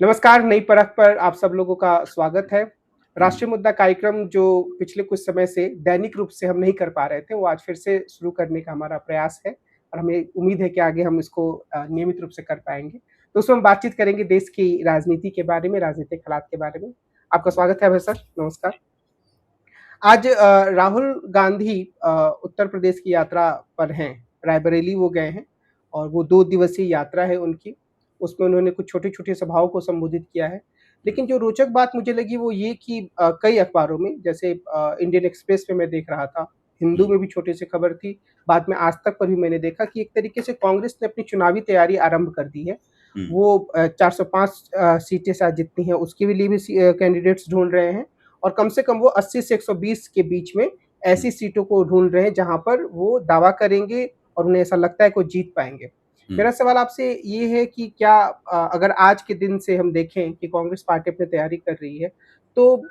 नमस्कार, नई परख पर आप सब लोगों का स्वागत है। राष्ट्रीय मुद्दा कार्यक्रम जो पिछले कुछ समय से दैनिक रूप से हम नहीं कर पा रहे थे, वो आज फिर से शुरू करने का हमारा प्रयास है और हमें उम्मीद है कि आगे हम इसको नियमित रूप से कर पाएँगे। तो उसमें हम बातचीत करेंगे देश की राजनीति के बारे में, राजनीतिक हालात के बारे में। आपका स्वागत है अभय सर, नमस्कार। आज राहुल गांधी उत्तर प्रदेश की यात्रा पर हैं, रायबरेली वो गए हैं और वो 2 दिवसीय यात्रा है उनकी। उसमें उन्होंने कुछ छोटी-छोटी सभाओं को संबोधित किया है। लेकिन जो रोचक बात मुझे लगी वो ये कि कई अखबारों में जैसे इंडियन एक्सप्रेस में मैं देख रहा था, हिंदू हुँ, में भी छोटी-सी खबर थी, बाद में आज तक पर भी मैंने देखा कि एक तरीके से कांग्रेस ने अपनी चुनावी तैयारी आरंभ कर दी है। हुँ, वो 405 सीटें शायद जितनी हैं उसके लिए भी कैंडिडेट्स ढूँढ रहे हैं और कम से कम वो 80 से 120 के बीच में हुँ, ऐसी सीटों को ढूँढ रहे हैं जहाँ पर वो दावा करेंगे और उन्हें ऐसा लगता है कि वो जीत पाएँगे। हुँ। मेरा सवाल आपसे ये है कि क्या अगर आज के दिन से हम देखें कि कांग्रेस पार्टी अपनी तैयारी कर रही है, तो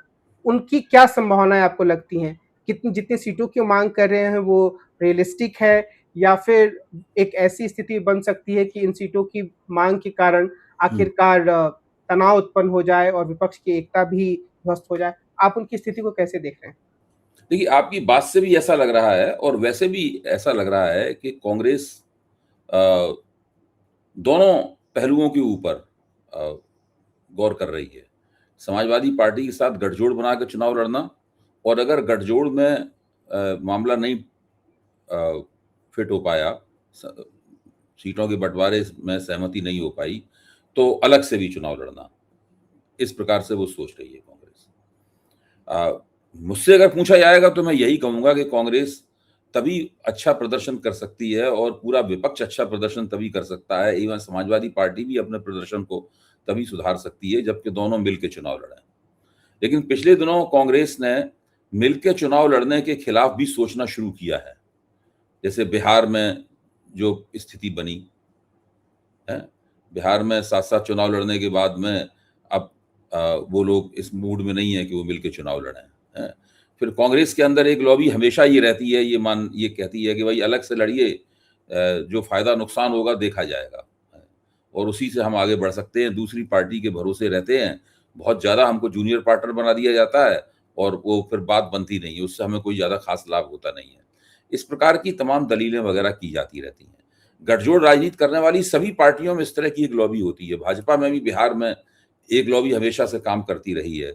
उनकी क्या संभावनाएँ आपको लगती हैं? कितनी जितनी सीटों की वो माँग कर रहे हैं वो रियलिस्टिक है या फिर एक ऐसी स्थिति बन सकती है कि इन सीटों की माँग के कारण हुँ। आखिरकार तनाव उत्पन्न हो जाए और विपक्ष की एकता भी ध्वस्त हो जाए? आप उनकी स्थिति को कैसे देख रहे हैं? देखिए, आपकी बात से भी ऐसा लग रहा है और वैसे भी ऐसा लग रहा है कि कांग्रेस अ, दोनों पहलुओं के ऊपर अ, गौर कर रही है। समाजवादी पार्टी के साथ गठजोड़ बना के चुनाव लड़ना और अगर गठजोड़ में मामला नहीं फिट हो पाया, स सीटों के बँटवारे में सहमति नहीं हो पाई, तो अलग से भी चुनाव लड़ना। इस प्रकार से वो सोच रही है कांग्रेस। मुझसे अगर पूछा जाएगा तो मैं यही कहूँगा कि कांग्रेस तभी अच्छा प्रदर्शन कर सकती है और पूरा विपक्ष अच्छा प्रदर्शन तभी कर सकता है, इवन समाजवादी पार्टी भी अपने प्रदर्शन को तभी सुधार सकती है जबकि दोनों मिलके चुनाव लड़ें। लेकिन पिछले दिनों कांग्रेस ने मिलके चुनाव लड़ने के खिलाफ भी सोचना शुरू किया है। जैसे बिहार में जो स्थिति बनी, हैं? बिहार में साथ-साथ चुनाव लड़ने के बाद में अब वो लोग इस मूड में नहीं है कि वो मिलके चुनाव लड़ें, हैं? फिर कांग्रेस के अंदर एक लॉबी हमेशा ये रहती है, ये कहती है कि भाई अलग से लड़िए, जो फ़ायदा-नुकसान होगा देखा जाएगा, हैं? और उसी से हम आगे बढ़ सकते हैं, दूसरी पार्टी के भरोसे रहते हैं, बहुत ज़्यादा हमको जूनियर पार्टनर बना दिया जाता है और वो फिर बात बनती नहीं है, उससे हमें कोई ज़्यादा ख़ास लाभ होता नहीं है। इस प्रकार की तमाम दलीलें वगैरह की जाती रहती हैं। गठजोड़ राजनीति करने वाली सभी पार्टियों में इस तरह की एक लॉबी होती है। भाजपा में भी बिहार में एक लॉबी हमेशा से काम करती रही है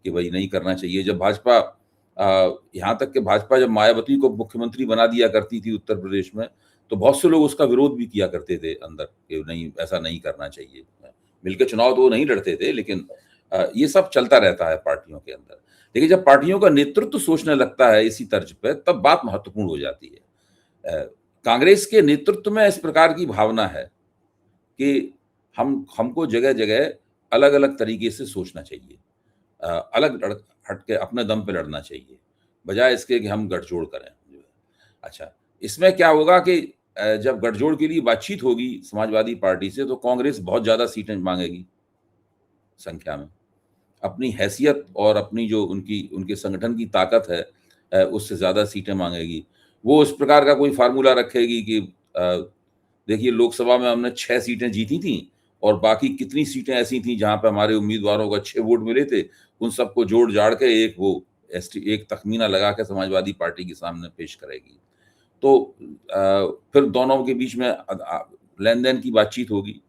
कि भई नहीं करना चाहिए। जब भाजपा यहाँ तक कि भाजपा जब मायावती को मुख्यमंत्री बना दिया करती थी उत्तर प्रदेश में, तो बहुत से लोग उसका विरोध भी किया करते थे अंदर कि नहीं, ऐसा नहीं करना चाहिए। मिलके चुनाव तो वो नहीं लड़ते थे, लेकिन ये सब चलता रहता है पार्टियों के अंदर। लेकिन जब पार्टियों का नेतृत्व सोचने लगता है इसी तर्ज पे, तब बात महत्वपूर्ण हो जाती है। कांग्रेस के नेतृत्व में इस प्रकार की भावना है कि हमको जगह-जगह अलग-अलग तरीके से सोचना चाहिए। अलग लड़ हट के अपने दम पे लड़ना चाहिए, बजाय इसके कि हम गठजोड़ करें, जो है। अच्छा, इसमें क्या होगा कि जब गठजोड़ के लिए बातचीत होगी समाजवादी पार्टी से, तो कांग्रेस बहुत ज़्यादा सीटें माँगेगी संख्या में। अपनी हैसियत और अपनी जो उनकी उनके संगठन की ताकत है, उससे ज़्यादा सीटें माँगेगी। वो इस प्रकार का कोई फ़ॉर्मूला रखेगी कि देखिए, लोकसभा में हमने 6 सीटें जीती थीं और बाकी कितनी सीटें ऐसी थीं जहाँ पे हमारे उम्मीदवारों को अच्छे वोट मिले थे, उन सबको जोड़-जाड़ के एक तख़मीना लगा के समाजवादी पार्टी के सामने पेश करेगी। तो फिर दोनों के बीच में लेन-देन की बातचीत होगी।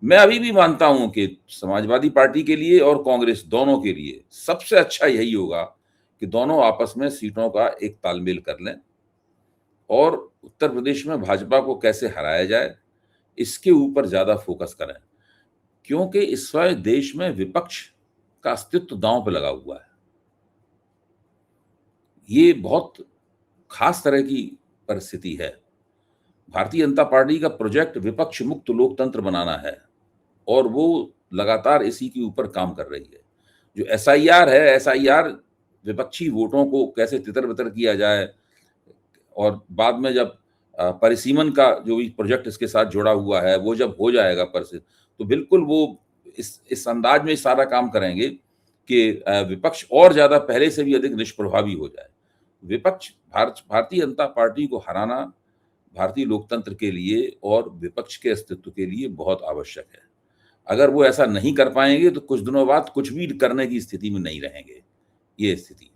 मैं अभी भी मानता हूँ कि समाजवादी पार्टी के लिए और कांग्रेस दोनों के लिए सबसे अच्छा यही होगा कि दोनों आपस में सीटों का एक तालमेल कर लें और उत्तर प्रदेश में भाजपा को कैसे हराया जाए, इसके ऊपर ज़्यादा फ़ोकस करें। क्योंकि इस समय देश में विपक्ष का अस्तित्व दाँव पे लगा हुआ है। ये बहुत ख़ास तरह की परिस्थिति है। भारतीय जनता पार्टी का प्रोजेक्ट विपक्ष मुक्त लोकतंत्र बनाना है और वो लगातार इसी के ऊपर काम कर रही है। जो एसआईआर है, एसआईआर विपक्षी वोटों को कैसे तितर-बितर किया जाए और बाद में जब परिसीमन का जो भी प्रोजेक्ट इसके साथ जुड़ा हुआ है, वो जब हो जाएगा तो बिल्कुल वो इस अंदाज में सारा काम करेंगे कि विपक्ष और ज़्यादा पहले से भी अधिक निष्प्रभावी हो जाए। विपक्ष भारतीय जनता पार्टी को हराना भारतीय लोकतंत्र के लिए और विपक्ष के अस्तित्व के लिए बहुत आवश्यक है। अगर वो ऐसा नहीं कर पाएँगे तो कुछ दिनों बाद कुछ भी करने की स्थिति में नहीं रहेंगे। ये स्थिति है।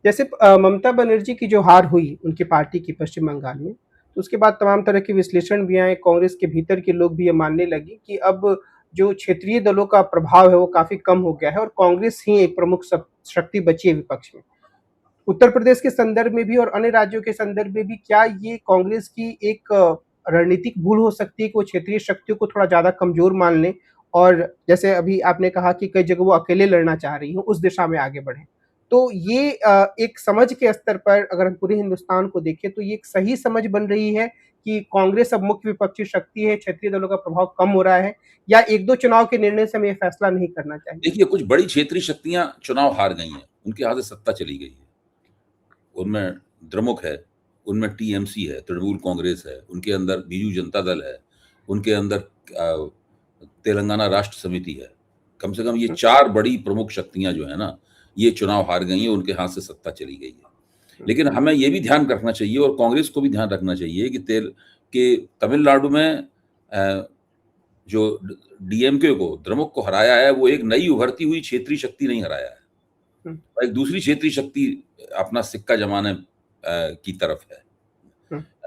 जैसे ममता बनर्जी की जो हार हुई उनकी पार्टी की पश्चिम बंगाल में, तो उसके बाद तमाम तरह के विश्लेषण भी आए, कांग्रेस के भीतर के लोग भी ये मानने लगे कि अब जो क्षेत्रीय दलों का प्रभाव है वो काफ़ी कम हो गया है और कांग्रेस ही एक प्रमुख शक्ति बची है विपक्ष में। उत्तर प्रदेश के संदर्भ में भी और अन्य राज्यों के संदर्भ में भी क्या ये कांग्रेस की एक रणनीतिक भूल हो सकती है कि वो क्षेत्रीय शक्तियों को थोड़ा ज़्यादा कमज़ोर मान लें और जैसे अभी आपने कहा कि कई जगह वो अकेले लड़ना चाह रही हैं, उस दिशा में आगे बढ़ें। तो ये एक समझ के स्तर पर अगर हम पूरे हिंदुस्तान को देखें तो ये एक सही समझ बन रही है कि कांग्रेस अब मुख्य विपक्षी शक्ति है, क्षेत्रीय दलों का प्रभाव कम हो रहा है या 1-2 चुनाव के निर्णय से हमें ये फैसला नहीं करना चाहिए? देखिए, कुछ बड़ी क्षेत्रीय शक्तियाँ चुनाव हार गई हैं, उनके हाथ से सत्ता चली गई है। उनमें द्रमुक है, उनमें टीएमसी है, तृणमूल कांग्रेस है, उनके अंदर बीजू जनता दल है, उनके अंदर तेलंगाना राष्ट्र समिति है। कम से कम ये 4 बड़ी प्रमुख शक्तियाँ जो है ना, ये चुनाव हार गई हैं, उनके हाथ से सत्ता चली गई है। लेकिन हमें ये भी ध्यान रखना चाहिए और कांग्रेस को भी ध्यान रखना चाहिए कि तमिलनाडु में जो डीएमके को, द्रमुक को हराया है, वो एक नई उभरती हुई क्षेत्रीय शक्ति नहीं हराया है। एक दूसरी क्षेत्रीय शक्ति अपना सिक्का जमाने की तरफ है।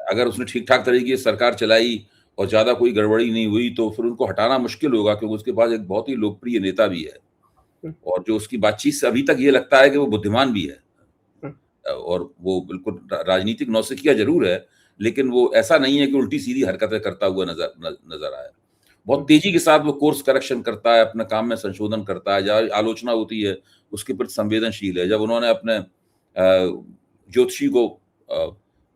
अगर उसने ठीक-ठाक तरीके से सरकार चलाई और ज़्यादा कोई गड़बड़ी नहीं हुई, तो फिर उनको हटाना मुश्किल होगा क्योंकि उसके पास एक बहुत ही लोकप्रिय नेता भी है। और जो उसकी बातचीत से अभी तक ये लगता है कि वो बुद्धिमान भी है। और वो बिल्कुल राजनीतिक नौसिखिया ज़रूर है, लेकिन वो ऐसा नहीं है कि उल्टी-सीधी हरकतें करता हुआ नज़र आए। बहुत तेज़ी के साथ वो कोर्स करेक्शन करता है, अपने काम में संशोधन करता है, जहाँ आलोचना होती है, उसके प्रति संवेदनशील है। जब उन्होंने अपने ज्योतिषी को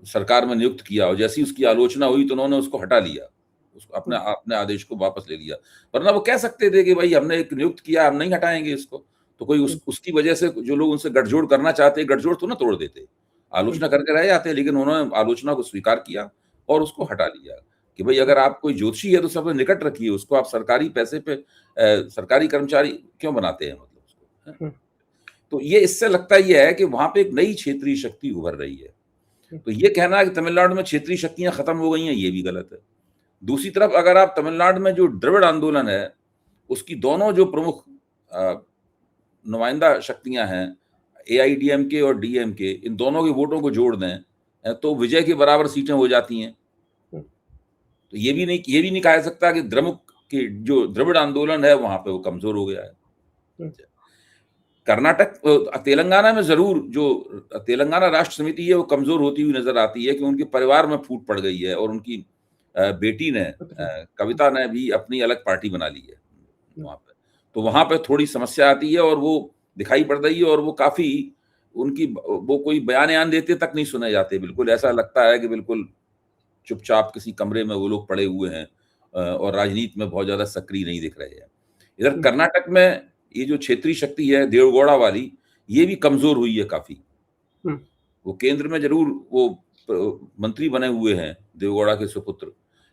सरकार में नियुक्त किया और जैसे ही उसकी आलोचना हुई तो उन्होंने उसको हटा लिया। उसको अपने आदेश को वापस ले लिया। वरना वो कह सकते थे कि भाई हमने एक नियुक्त किया, हम नहीं हटाएँगे इसको। तो कोई उसकी वजह से जो लोग उनसे गठजोड़ करना चाहते, गठजोड़ तो ना तोड़ देते। आलोचना करके रह जाते, लेकिन उन्होंने आलोचना को स्वीकार किया और उसको हटा लिया कि भाई अगर आप कोई ज्योतिषी है तो सबसे निकट रखिए उसको, आप सरकारी पैसे पे सरकारी कर्मचारी क्यों बनाते हैं मतलब उसको? तो ये इससे लगता ये है कि वहाँ पे एक नई क्षेत्रीय शक्ति उभर रही है। तो ये कहना है कि तमिलनाडु में क्षेत्रीय शक्तियाँ खत्म हो गई हैं, ये भी गलत है। दूसरी तरफ अगर आप तमिलनाडु में जो द्रविड़ आंदोलन है, उसकी दोनों जो प्रमुख नुमाइंदा शक्तियाँ हैं, एआईडीएमके और डीएमके, इन दोनों के वोटों को जोड़ दें, तो विजय के बराबर सीटें हो जाती हैं। तो ये भी नहीं कहा जा सकता कि द्रमुक की जो द्रविड़ आंदोलन है, वहाँ पे वो कमज़ोर हो गया है। कर्नाटक तेलंगाना में ज़रूर जो तेलंगाना राष्ट्र समिति है, वो कमज़ोर होती हुई नज़र आती है कि उनके परिवार में फूट पड़ गई है और उनकी बेटी ने कविता ने भी अपनी अलग पार्टी बना ली है वहाँ पे। तो वहाँ पे थोड़ी समस्या आती है और वो दिखाई पड़ रही है और वो काफ़ी वो कोई बयान-वयान देते तक नहीं सुने जाते। बिल्कुल ऐसा लगता है कि बिल्कुल चुपचाप किसी कमरे में वो लोग पड़े हुए हैं और राजनीति में बहुत ज़्यादा सक्रिय नहीं दिख रहे हैं। इधर कर्नाटक में ये जो क्षेत्रीय शक्ति है देवगौड़ा वाली, ये भी कमज़ोर हुई है काफ़ी। वो केंद्र में ज़रूर वो मंत्री बने हुए हैं, देवगौड़ा के सुपुत्र,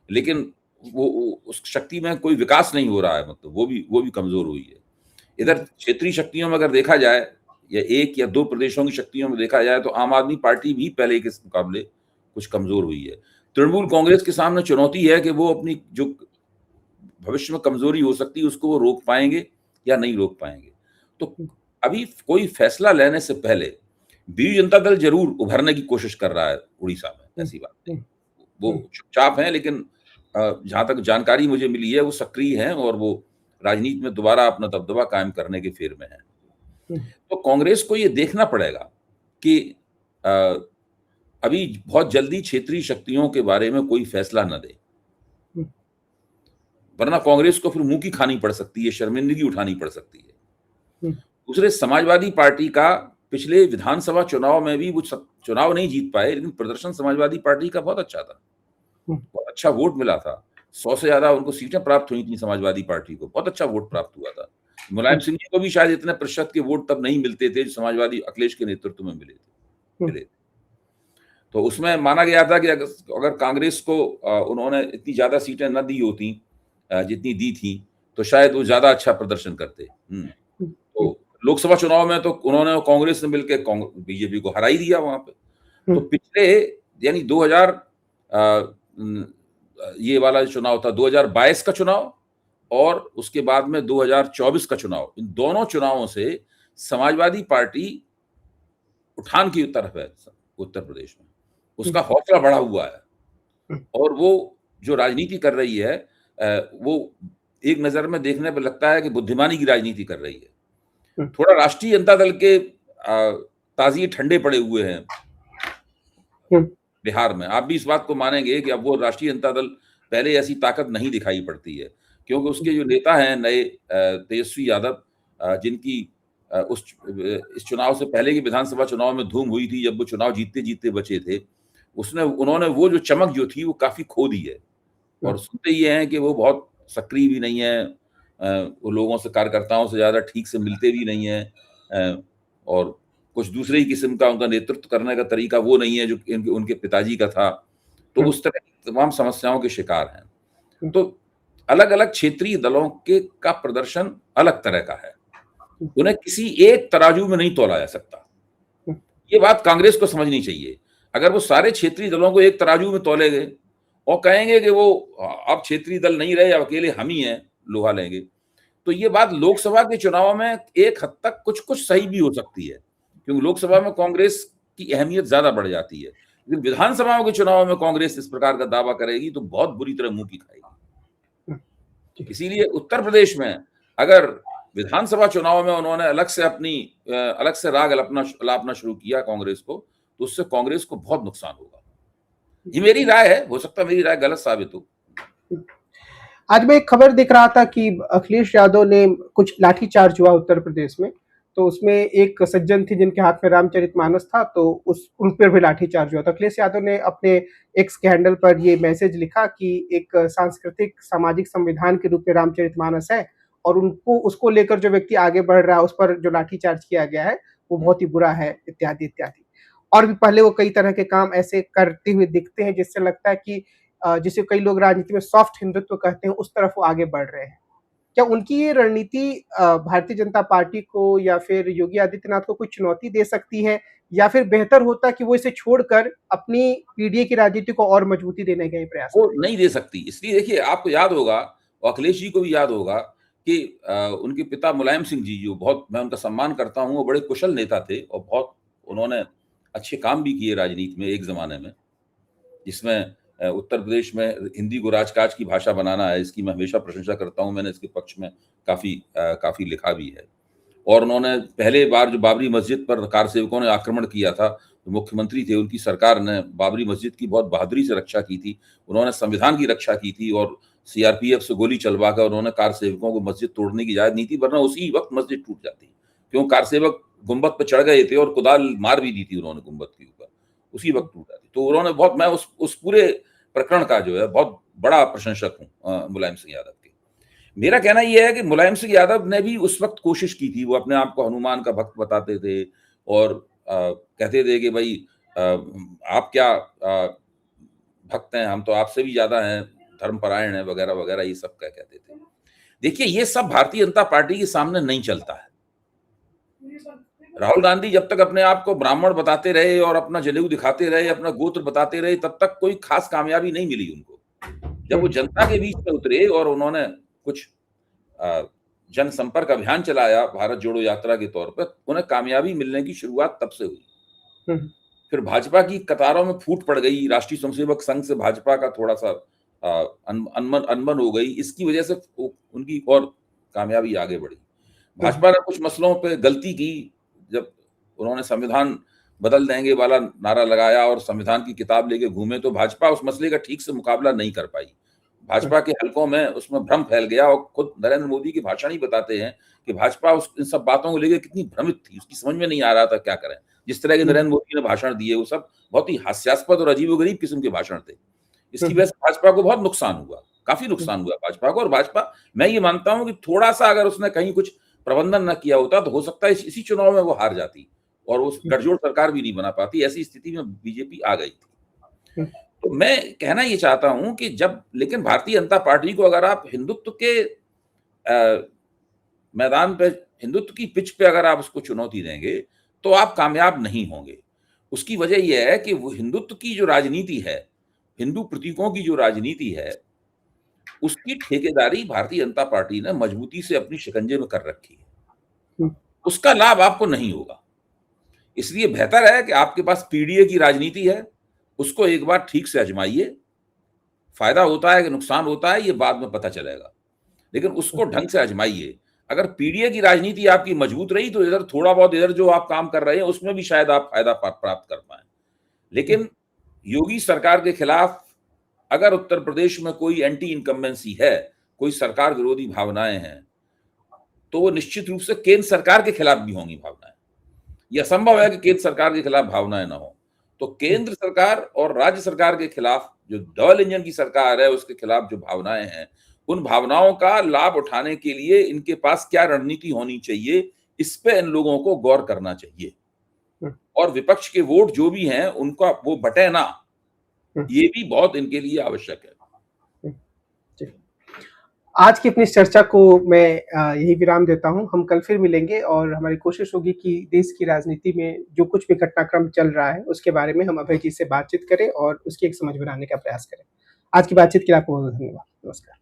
लेकिन वो उस शक्ति में कोई विकास नहीं हो रहा है, मतलब वो भी कमज़ोर हुई है। इधर क्षेत्रीय शक्तियों में अगर देखा जाए या 1 या 2 प्रदेशों की शक्तियों में देखा जाए तो आम आदमी पार्टी भी पहले के मुकाबले कुछ कमज़ोर हुई है। तृणमूल कांग्रेस के सामने चुनौती है कि वो अपनी जो भविष्य में कमज़ोरी हो सकती है उसको वो रोक पाएँगे या नहीं रोक पाएँगे। तो अभी कोई फैसला लेने से पहले बीजू जनता दल ज़रूर उभरने की कोशिश कर रहा है उड़ीसा में, ऐसी बात नहीं। वो चुपचाप हैं लेकिन जहाँ तक जानकारी मुझे मिली है वो सक्रिय हैं और वो राजनीति में दोबारा अपना दबदबा कायम करने के फेर में हैं। तो कांग्रेस को ये देखना पड़ेगा कि अभी बहुत जल्दी क्षेत्रीय शक्तियों के बारे में कोई फैसला न दे। वरना कांग्रेस को फिर मुँह की खानी पड़ सकती है, शर्मिंदगी उठानी पड़ सकती है। दूसरे समाजवादी पार्टी का पिछले विधानसभा चुनाव में भी वो चुनाव नहीं जीत पाए, लेकिन प्रदर्शन समाजवादी पार्टी का बहुत अच्छा था। बहुत अच्छा वोट मिला था। 100 से ज़्यादा उनको सीटें प्राप्त हुई थी समाजवादी पार्टी को, बहुत अच्छा वोट प्राप्त हुआ था। मुलायम सिंह जी को भी शायद इतने प्रतिशत के वोट तब नहीं मिलते थे, जो समाजवादी अखिलेश के नेतृत्व में मिले। तो उसमें माना गया था कि अगर कांग्रेस को उन्होंने इतनी ज़्यादा सीटें न दी होती जितनी दी थी, तो शायद वो ज़्यादा अच्छा प्रदर्शन करते। तो लोकसभा चुनाव में तो उन्होंने कांग्रेस से मिलके बीजेपी को हरा ही दिया वहाँ पे। तो पिछले यानी ये वाला चुनाव था 2022 का चुनाव और उसके बाद में 2024 का चुनाव, इन दोनों चुनावों से समाजवादी पार्टी उठान की तरफ है उत्तर प्रदेश में। उसका हौसला बढ़ा हुआ है और वो जो राजनीति कर रही है वो एक नज़र में देखने पे लगता है कि बुद्धिमानी की राजनीति कर रही है। थोड़ा राष्ट्रीय जनता दल के ताज़िए ठंडे पड़े हुए हैं बिहार में। आप भी इस बात को मानेंगे कि अब वो राष्ट्रीय जनता दल पहले ऐसी ताकत नहीं दिखाई पड़ती है, क्योंकि उसके जो नेता हैं नए तेजस्वी यादव, जिनकी इस चुनाव से पहले के विधानसभा चुनाव में धूम हुई थी, जब वो चुनाव जीतते-जीतते बचे थे, उन्होंने वो जो चमक जो थी वो काफ़ी खो दी है। और सुनते ये हैं कि वो बहुत सक्रिय भी नहीं है, वो लोगों से, कार्यकर्ताओं से ज़्यादा ठीक से मिलते भी नहीं हैं, और कुछ दूसरे ही किस्म का उनका नेतृत्व करने का तरीका वो नहीं है जो उनके पिताजी का था। तो उस तरह की तमाम समस्याओं के शिकार हैं। तो अलग-अलग क्षेत्रीय दलों का प्रदर्शन अलग तरह का है। उन्हें किसी एक तराजू में नहीं तौला जा सकता। ये बात कांग्रेस को समझनी चाहिए। अगर वो सारे क्षेत्रीय दलों को एक तराजू में तौले गए और कहेंगे कि वो अब क्षेत्रीय दल नहीं रहे, अब अकेले हम ही हैं, लोहा लेंगे, तो ये बात लोकसभा के चुनाव में एक हद तक कुछ सही भी हो सकती है, क्योंकि लोकसभा में कांग्रेस की अहमियत ज्यादा बढ़ जाती है। लेकिन विधानसभाओं के चुनाव में कांग्रेस इस प्रकार का दावा करेगी तो बहुत बुरी तरह मुंह की खाएगी। इसीलिए उत्तर प्रदेश में अगर विधानसभा चुनाव में उन्होंने अलग से राग अलापना शुरू किया कांग्रेस को, तो उससे कांग्रेस को बहुत नुकसान होगा। ये मेरी राय है, हो सकता है मेरी राय गलत साबित हो। आज मैं एक खबर देख रहा था कि अखिलेश यादव ने कुछ लाठीचार्ज हुआ उत्तर प्रदेश में, तो उसमें एक सज्जन थी जिनके हाथ में रामचरितमानस था, तो उन पर भी लाठीचार्ज हुआ। तो अखिलेश यादव ने अपने एक्स के हैंडल पर ये मैसेज लिखा कि एक सांस्कृतिक सामाजिक संविधान के रूप में रामचरितमानस है और उसको लेकर जो व्यक्ति आगे बढ़ रहा है उस पर जो लाठीचार्ज किया गया है वो बहुत ही बुरा है, इत्यादि इत्यादि। और भी पहले वो कई तरह के काम ऐसे करते हुए दिखते हैं जिससे लगता है कि जिसे कई लोग राजनीति में सॉफ्ट हिंदुत्व कहते हैं, उस तरफ वो आगे बढ़ रहे हैं। क्या उनकी ये रणनीति भारतीय जनता पार्टी को या फिर योगी आदित्यनाथ को कोई चुनौती दे सकती है, या फिर बेहतर होता कि वो इसे छोड़कर अपनी पीडीए की राजनीति को और मजबूती देने का प्रयास वो नहीं दे सकती। इसलिए देखिए, आपको याद होगा और अखिलेश जी को भी याद होगा कि उनके पिता मुलायम सिंह जी, जो बहुत मैं उनका सम्मान करता हूँ, वो बड़े कुशल नेता थे और बहुत उन्होंने अच्छे काम भी किए राजनीति में एक ज़माने में, जिसमें उत्तर प्रदेश में हिंदी को राजकाज की भाषा बनाना है, इसकी मैं हमेशा प्रशंसा करता हूँ। मैंने इसके पक्ष में काफ़ी लिखा भी है। और उन्होंने पहले बार जो बाबरी मस्जिद पर कार सेवकों ने आक्रमण किया था, तो मुख्यमंत्री थे, उनकी सरकार ने बाबरी मस्जिद की बहुत बहादुरी से रक्षा की थी। उन्होंने संविधान की रक्षा की थी और सीआरपीएफ से गोली चलवाकर उन्होंने कार सेवकों को मस्जिद तोड़ने की इजाजत नहीं थी, वरना उसी वक्त मस्जिद टूट जाती। क्यों? कार सेवक गुंबद पर चढ़ गए थे और कुदाल मार भी दी थी उन्होंने गुंबद के ऊपर, उसी वक्त टूट जाती। तो उन्होंने बहुत, मैं उस पूरे प्रकरण का जो है बहुत बड़ा प्रशंसक हूँ मुलायम सिंह यादव के। मेरा कहना यह है कि मुलायम सिंह यादव ने भी उस वक्त कोशिश की थी, वो अपने आप को हनुमान का भक्त बताते थे और कहते थे कि भाई आप क्या भक्त हैं, हम तो आपसे भी ज्यादा हैं, धर्मपरायण हैं, वगैरह वगैरह, ये सब क्या कहते थे। देखिए, ये सब भारतीय जनता पार्टी के सामने नहीं चलता है। राहुल गांधी जब तक अपने आप को ब्राह्मण बताते रहे और अपना जनेऊ दिखाते रहे, अपना गोत्र बताते रहे, तब तक कोई खास कामयाबी नहीं मिली उनको। जब वो जनता के बीच में उतरे और उन्होंने कुछ जनसंपर्क अभियान चलाया भारत जोड़ो यात्रा के तौर पर, उन्हें कामयाबी मिलने की शुरुआत तब से हुई। फिर भाजपा की कतारों में फूट पड़ गई, राष्ट्रीय स्वयंसेवक संघ से भाजपा का थोड़ा सा अनबन हो गई, इसकी वजह से उनकी और कामयाबी आगे बढ़ी। भाजपा ने कुछ मसलों पे गलती की, जब उन्होंने संविधान बदल देंगे वाला नारा लगाया और संविधान की किताब लेके घूमे, तो भाजपा उस मसले का ठीक से मुकाबला नहीं कर पाई। भाजपा के हलकों में उसमें भ्रम फैल गया और खुद नरेंद्र मोदी के भाषण ही बताते हैं कि भाजपा इन सब बातों को लेकर कितनी भ्रमित थी, उसकी समझ में नहीं आ रहा था क्या करें। जिस तरह के नरेंद्र मोदी ने भाषण दिए, वो सब बहुत ही हास्यास्पद और अजीबोगरीब किस्म के भाषण थे। इसकी वजह से भाजपा को बहुत नुकसान हुआ, काफी नुकसान हुआ भाजपा को। और भाजपा, मैं ये मानता हूं कि थोड़ा सा अगर उसने कहीं कुछ प्रबंधन न किया होता तो हो सकता है इसी चुनाव में वो हार जाती और उस गठजोड़ सरकार भी नहीं बना पाती। ऐसी स्थिति में बीजेपी आ गई थी। तो मैं कहना ये चाहता हूं कि लेकिन भारतीय जनता पार्टी को अगर आप हिंदुत्व के मैदान पे, हिंदुत्व की पिच पे अगर आप उसको चुनौती देंगे तो आप कामयाब नहीं होंगे। उसकी वजह यह है कि वो हिंदुत्व की जो राजनीति है हिंदू प्रतीकों की जो राजनीति है, उसकी ठेकेदारी भारतीय जनता पार्टी ने मजबूती से अपनी शिकंजे में कर रखी है। हुँ। उसका लाभ आपको नहीं होगा। इसलिए बेहतर है कि आपके पास पीडीए की राजनीति है, उसको एक बार ठीक से आजमाइए। फ़ायदा होता है कि नुकसान होता है, ये बाद में पता चलेगा। लेकिन उसको ढंग से आजमाइए। अगर पीडीए की राजनीति आपकी मजबूत रही, तो इधर थोड़ा बहुत इधर जो आप काम कर रहे हैं, उसमें भी शायद आप फ़ायदा प्राप्त कर पाएँ। लेकिन योगी सरकार के खिलाफ अगर उत्तर प्रदेश में कोई एंटी इनकम्बेंसी है, कोई सरकार विरोधी भावनाएँ हैं, तो वो निश्चित रूप से केंद्र सरकार के खिलाफ भी होंगी भावनाएँ। ये असंभव है कि केंद्र सरकार के खिलाफ भावनाएँ ना हो। तो केंद्र सरकार और राज्य सरकार के खिलाफ जो डबल इंजन की सरकार है, उसके खिलाफ जो भावनाएँ हैं, उन भावनाओं का लाभ उठाने के लिए इनके पास क्या रणनीति होनी चाहिए, इस पे इन लोगों को गौर करना चाहिए। हुँ। और विपक्ष के वोट जो भी हैं, उनका वो बँटे ना, हुँ। ये भी बहुत इनके लिए आवश्यक है। हुँ। जी। आज की अपनी इस चर्चा को मैं यहीं विराम देता हूँ। हम कल फिर मिलेंगे और हमारी कोशिश होगी कि देश की राजनीति में जो कुछ भी घटनाक्रम चल रहा है, उसके बारे में हम अभय जी से बातचीत करें और उसकी एक समझ बनाने का प्रयास करें। आज की बातचीत के लिए आपको बहुत-बहुत धन्यवाद। नमस्कार।